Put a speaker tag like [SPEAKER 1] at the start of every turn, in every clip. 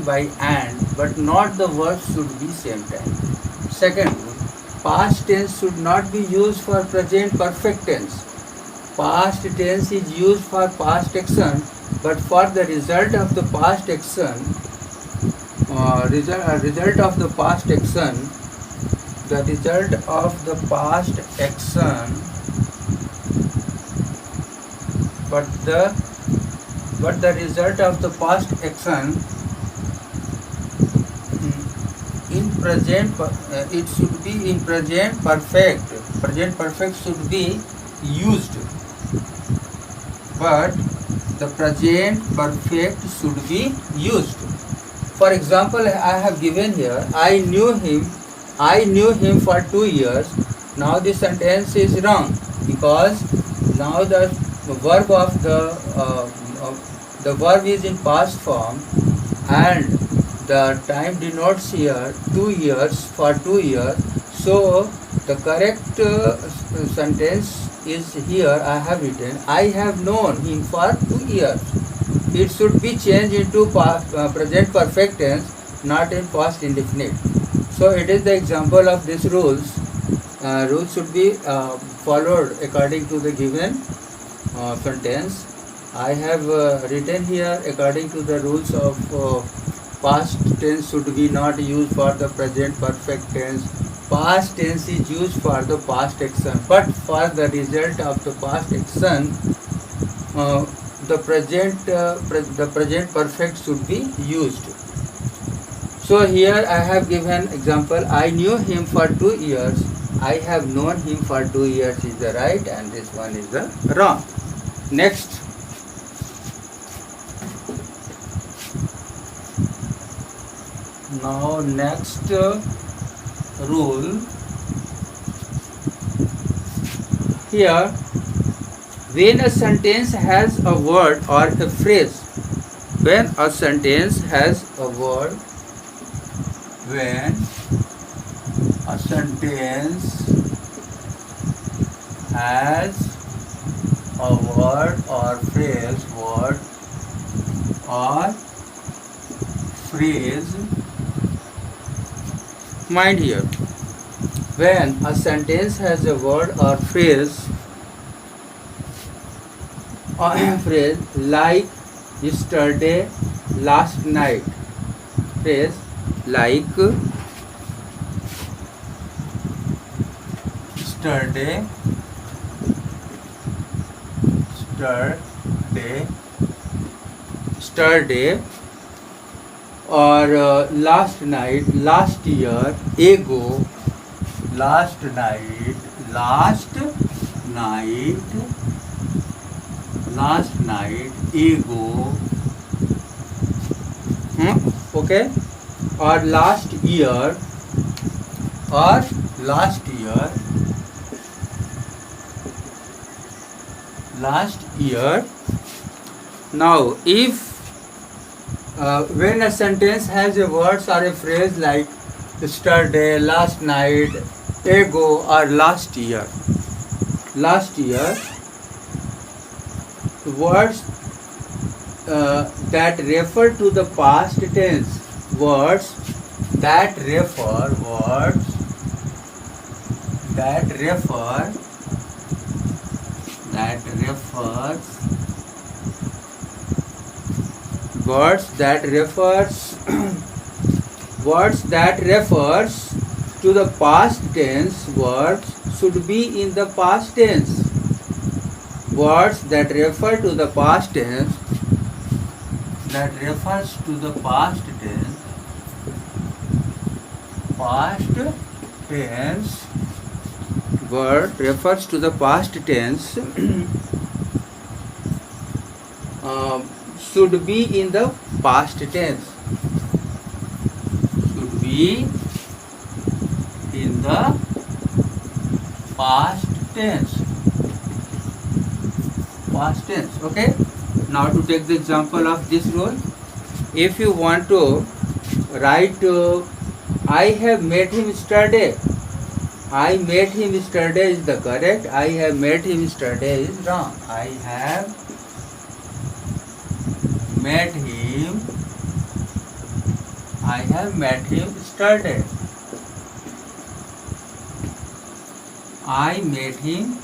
[SPEAKER 1] by and, but not the verb should be same time. Second rule, past tense should not be used for present perfect tense. Past tense is used for past action, but for the result of the past action, result of the past action, the result of the past action, but the result of the past action in present, it should be in present perfect. Present perfect should be used, but the present perfect should be used. For example, I have given here, I knew him for 2 years. Now the sentence is wrong because now the verb of the verb is in past form, and the time denotes here 2 years, for 2 years. So the correct sentence is here. I have written, I have known him for 2 years. It should be changed into present perfect tense, not in past indefinite. So it is the example of these rules. Rules should be followed according to the given sentence. I have written here according to the rules of past tense should be not used for the present perfect tense. Past tense is used for the past action, but for the result of the past action, the present perfect should be used. So here I have given example, I knew him for 2 years. I have known him for 2 years is the right, and this one is the wrong. Next. Now next rule here, when a sentence has a word or a phrase, when a sentence has a word, when a sentence has a word or phrase, mind here, when a sentence has a word or phrase like yesterday, last night, phrase like yesterday, or last night, last year, ago, last night, ago, okay, or last year, Now if when a sentence has a words or a phrase like yesterday, last night, ago, or last year, words that refer to the past tense, words that refers to the past tense, words should be in the past tense. Words that refer to the past tense, word refers to the past tense should be in the past tense. Past tense. Okay. Now to take the example of this rule, if you want to write, I have met him yesterday. I met him yesterday is the correct. I have met him yesterday is wrong. I have met him I have met him yesterday. I met him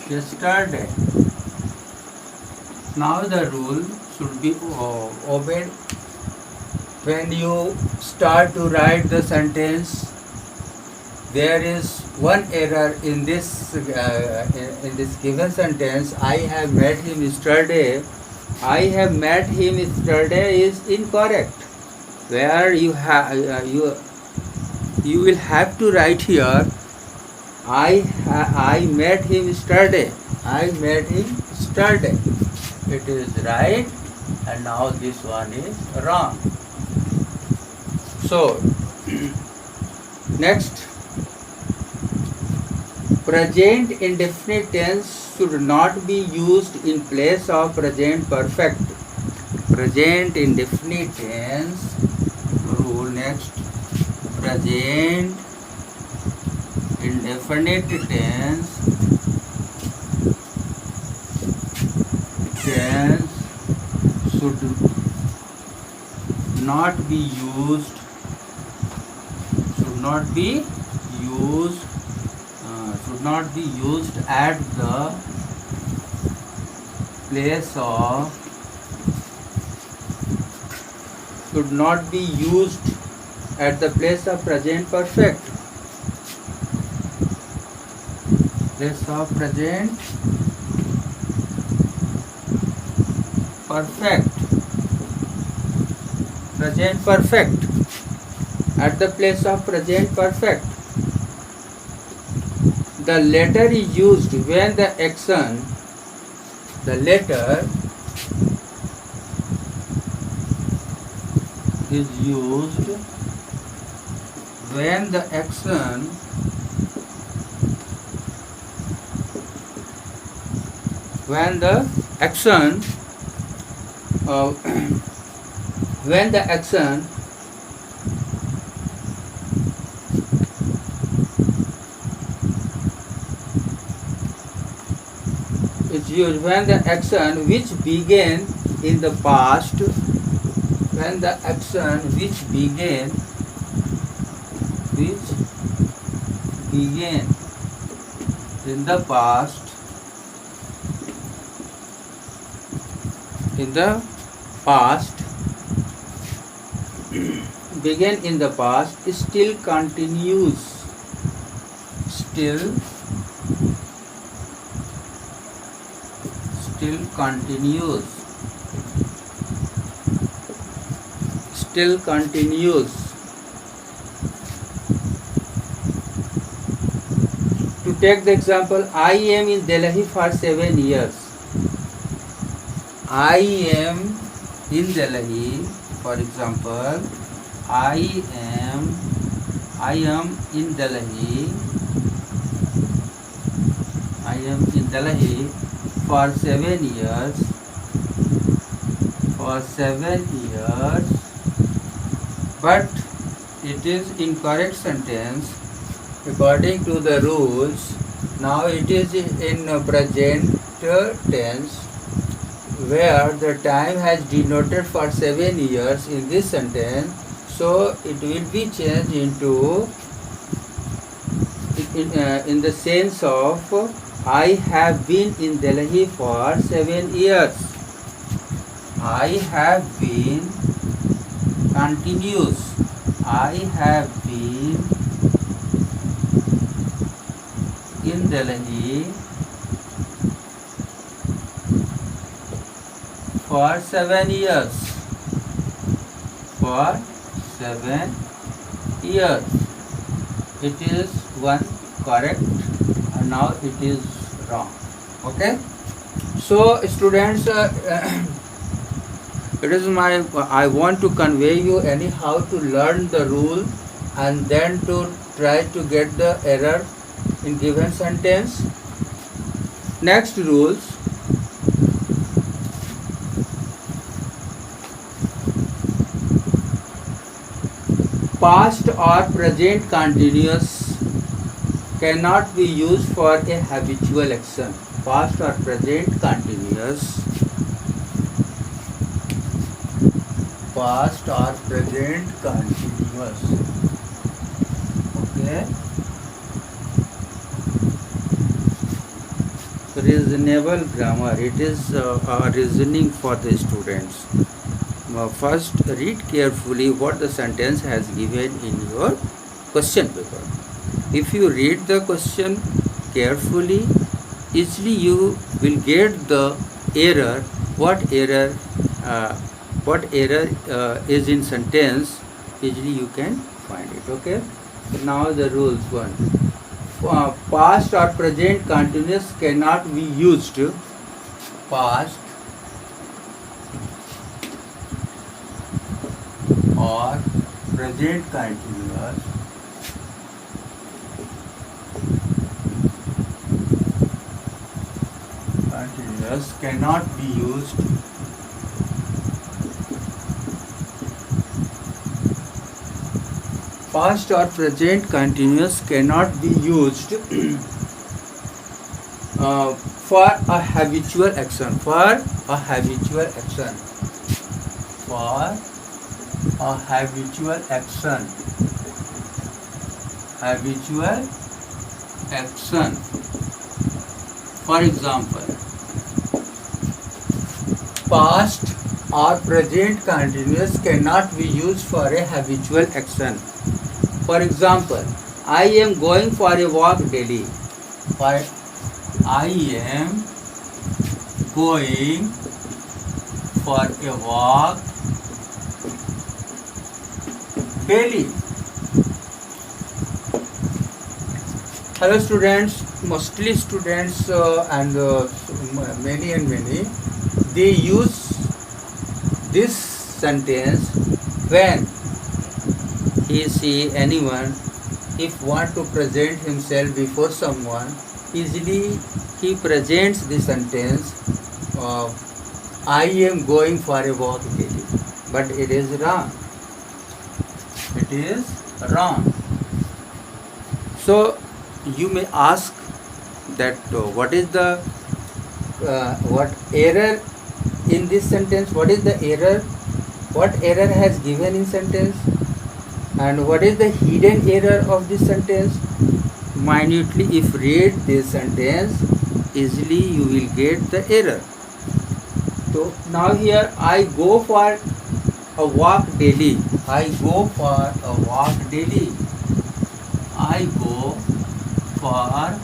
[SPEAKER 1] yesterday. Now the rule should be obeyed. When you start to write the sentence, there is one error in this given sentence. I have met him yesterday. I have met him yesterday is incorrect. Where you will have to write here. I met him yesterday. I met him yesterday. It is right, and now this one is wrong. So next, present indefinite tense should not be used in place of present perfect. Present indefinite tense rule. Next, present indefinite tense should not be used at the place of present perfect. Place of present perfect. Present perfect. At the place of present perfect. The letter is used when the action. The letter is used when the action when the action is used when the action which began in the past in the past still continues To take the example, I am in Delhi for 7 years. I am in Delhi, for example, I am in Delhi for 7 years. But it is incorrect sentence according to the rules. Now it is in present tense, where the time has denoted for 7 years in this sentence, so it will be changed into in the sense of I have been in Delhi for 7 years. I have been continues. I have been in Delhi for 7 years. It is one correct, and now it is wrong. Okay. So students, it is I want to convey you anyhow to learn the rule and then to try to get the error in given sentence. Next rules. Past or present continuous cannot be used for a habitual action. Past or present continuous past or present continuous. Okay. Reasonable grammar. It is a reasoning for the students. First, read carefully what the sentence has given in your question paper. If you read the question carefully, easily you will get the error. Uh, what error is in sentence. Easily you can find it. Okay. So now the rules. One. Past or present continuous cannot be used. Past or present continuous cannot be used past or present continuous cannot be used for a habitual action. For a habitual action. For a habitual action. Habitual action. For example, past or present continuous cannot be used for a habitual action. For example, I am going for a walk daily. For I am going for a walk daily. Hello students, mostly students and many they use this sentence when he see anyone, if want to present himself before someone, easily he presents the sentence I am going for a walk daily, but it is wrong. It is wrong. So you may ask that what is the what error in this sentence? What is the error? What error has given in sentence? And what is the hidden error of this sentence? Minutely, if read this sentence, easily you will get the error. So now here I go for a walk daily. I go for a walk daily. I go for a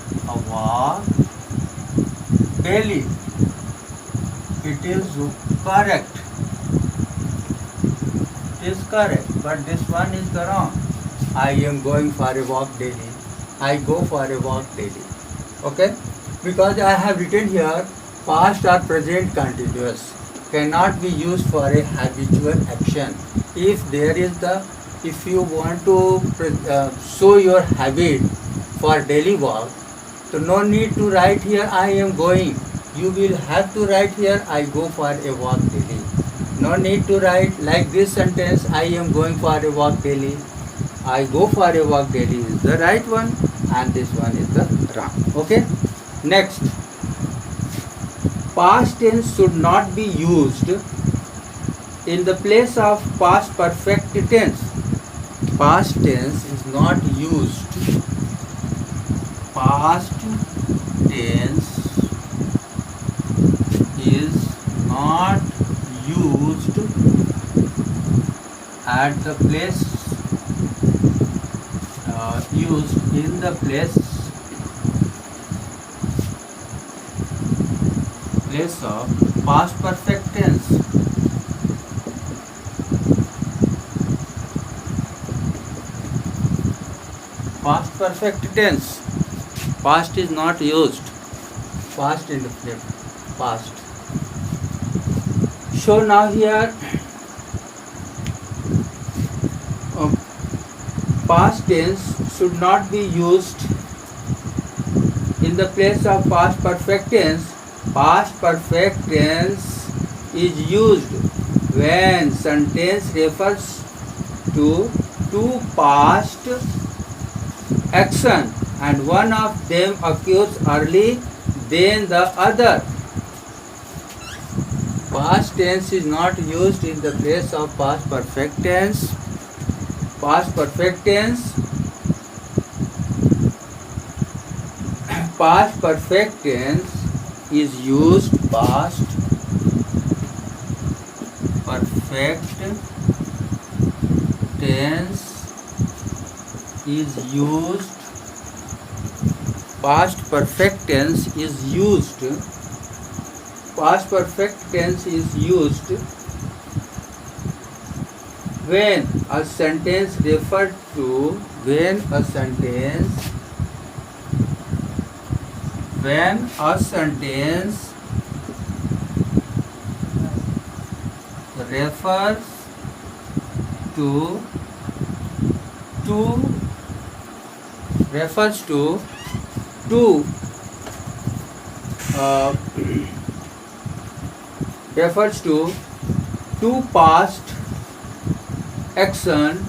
[SPEAKER 1] walk daily. It is correct. It is correct, but this one is the wrong. I am going for a walk daily. I go for a walk daily. Okay? Because I have written here past or present continuous cannot be used for a habitual action. If you want to show your habit for daily walk, so no need to write here I am going. You will have to write here I go for a walk daily. No need to write like this sentence I am going for a walk daily. I go for a walk daily is the right one and this one is the wrong. Okay. Next. Past tense should not be used in the place of past perfect tense. Past tense is not used. Past tense is not used at the place used in the place of past perfect tense. Past perfect tense. Past is not used. Past indefinite. Past. So now here past tense should not be used in the place of past perfect tense. Past perfect tense is used when sentence refers to two past action and one of them occurs early than the other. Past tense is not used in the place of past perfect tense. Past perfect tense. Past perfect tense is used. Past perfect tense is used. Past perfect tense is used. Past perfect tense is used when a sentence refers to when a sentence refers to two uh, refers to two past action,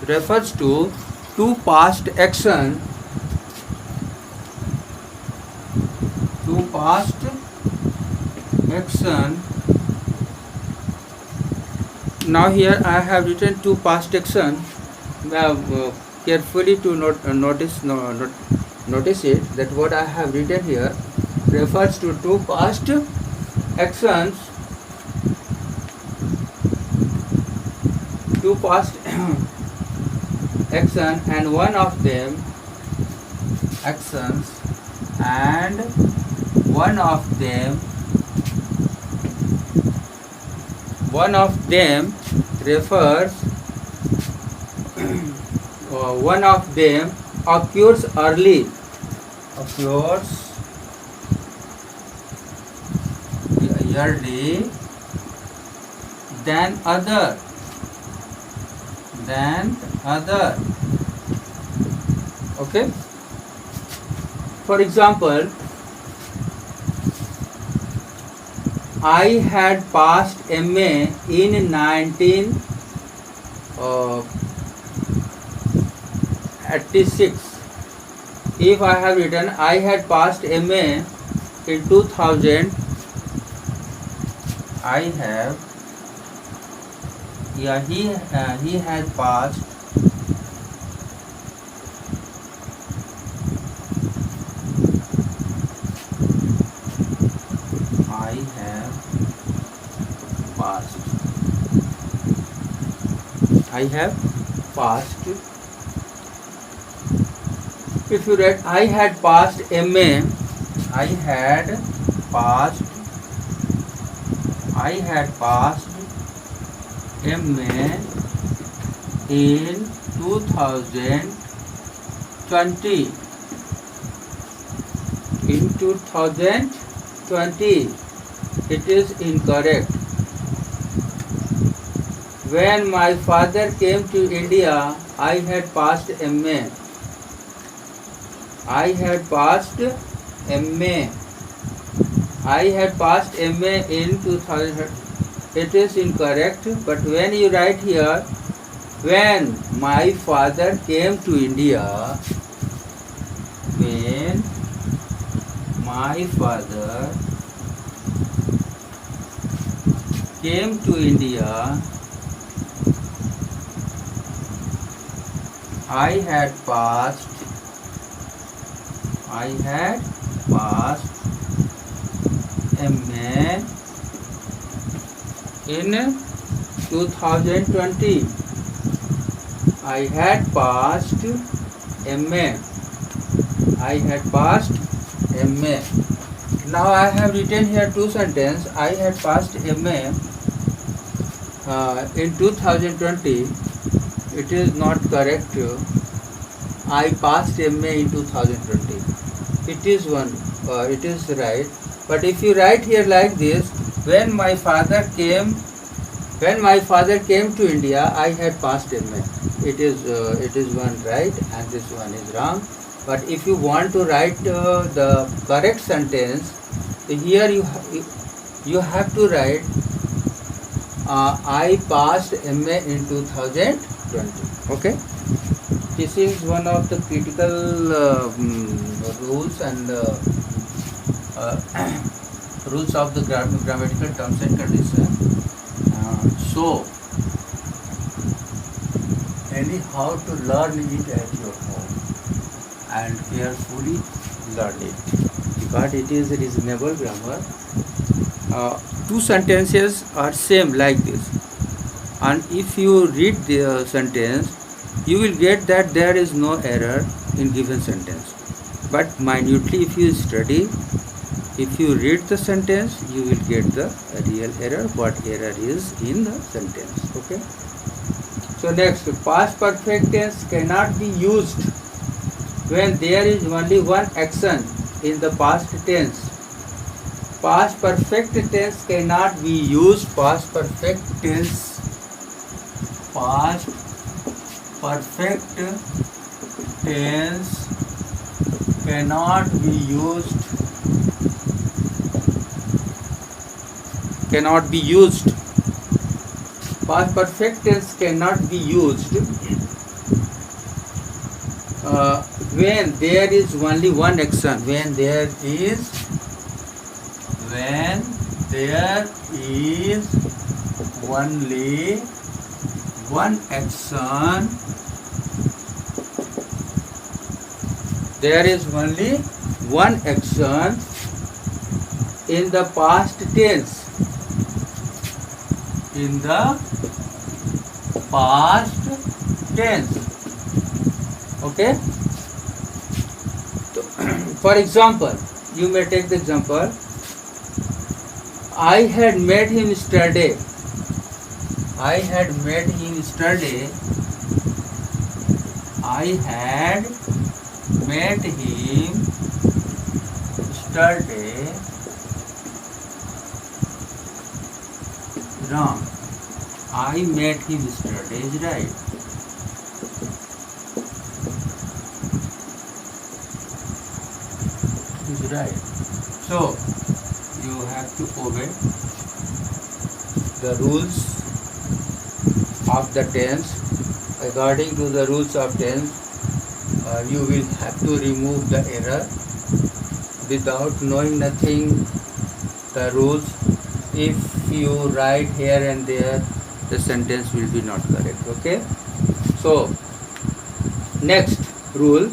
[SPEAKER 1] refers to two past action, two past action. Now here I have written two past action. Carefully to notice it that what I have written here refers to two past actions, two past action, and one of them actions, and one of them refers one of them occurs early than other. Okay. For example, I had passed MA in 1986. If I have written I had passed MA in 2000, he had passed I have passed. If you read I had passed MA, I had passed MA in 2020. In 2020, it is incorrect. When my father came to India, I had passed MA. I had passed MA. I had passed MA in 2000. It is incorrect, but when you write here, when my father came to India, when my father came to India, I had passed MA in 2020. I had passed MA. I had passed MA. Now I have written here two sentences. I had passed MA in 2020. It is not correct. I passed MA in 2020. It is one. It is right. But if you write here like this, when my father came to India, I had passed MA. It is one right and this one is wrong. But if you want to write the correct sentence, here you have to write I passed MA in 2020. Okay. This is one of the critical rules and rules of the grammatical terms and conditions. So anyhow to learn it at your home and carefully learn it because it is reasonable grammar. Two sentences are same like this, and if you read the sentence you will get that there is no error in given sentence, but minutely if you study, if you read the sentence you will get the real error, what error is in the sentence. Okay, so next, past perfect tense cannot be used when there is only one action in the past tense. Past perfect tense cannot be used. Past perfect tense cannot be used. Past perfect tense cannot be used when there is only one action. When there is only one action. There is only one action in the past tense. In the past tense. Okay. So, for example, you may take the example. I had met him yesterday. I had met him yesterday. I had met him yesterday. Wrong. I met him yesterday is right. Is right. So you have to obey the rules of the tense. According to the rules of tense, you will have to remove the error. Without knowing nothing the rules, if you write here and there, the sentence will be not correct. Okay, so next rule,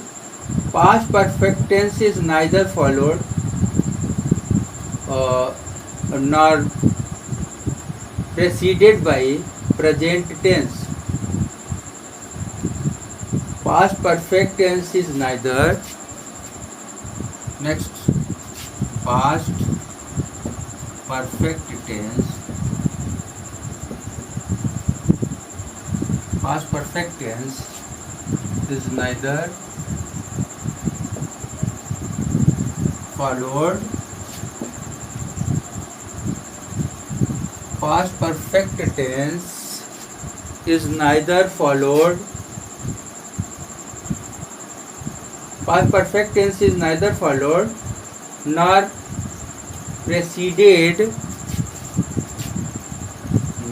[SPEAKER 1] past perfect tense is neither followed nor preceded by present tense. Past perfect tense is neither, next, past perfect tense, past perfect tense is neither followed, past perfect tense is neither followed, past perfect tense is neither followed nor preceded,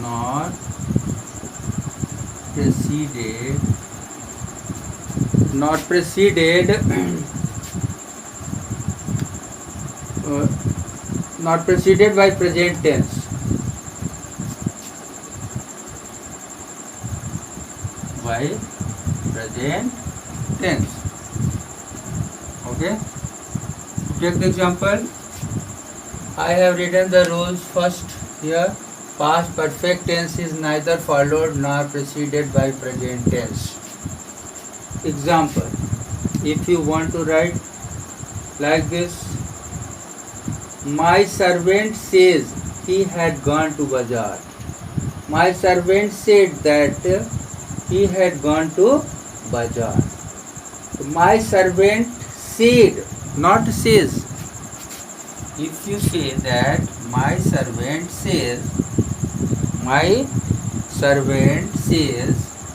[SPEAKER 1] nor preceded, not preceded, not preceded by present tense. By present tense. Okay. Take the example. I have written the rules first here. Past perfect tense is neither followed nor preceded by present tense. Example. If you want to write like this, my servant says he had gone to bazaar. My servant said that he had gone to bazaar. My servant said, not says. If you say that my servant says, my servant says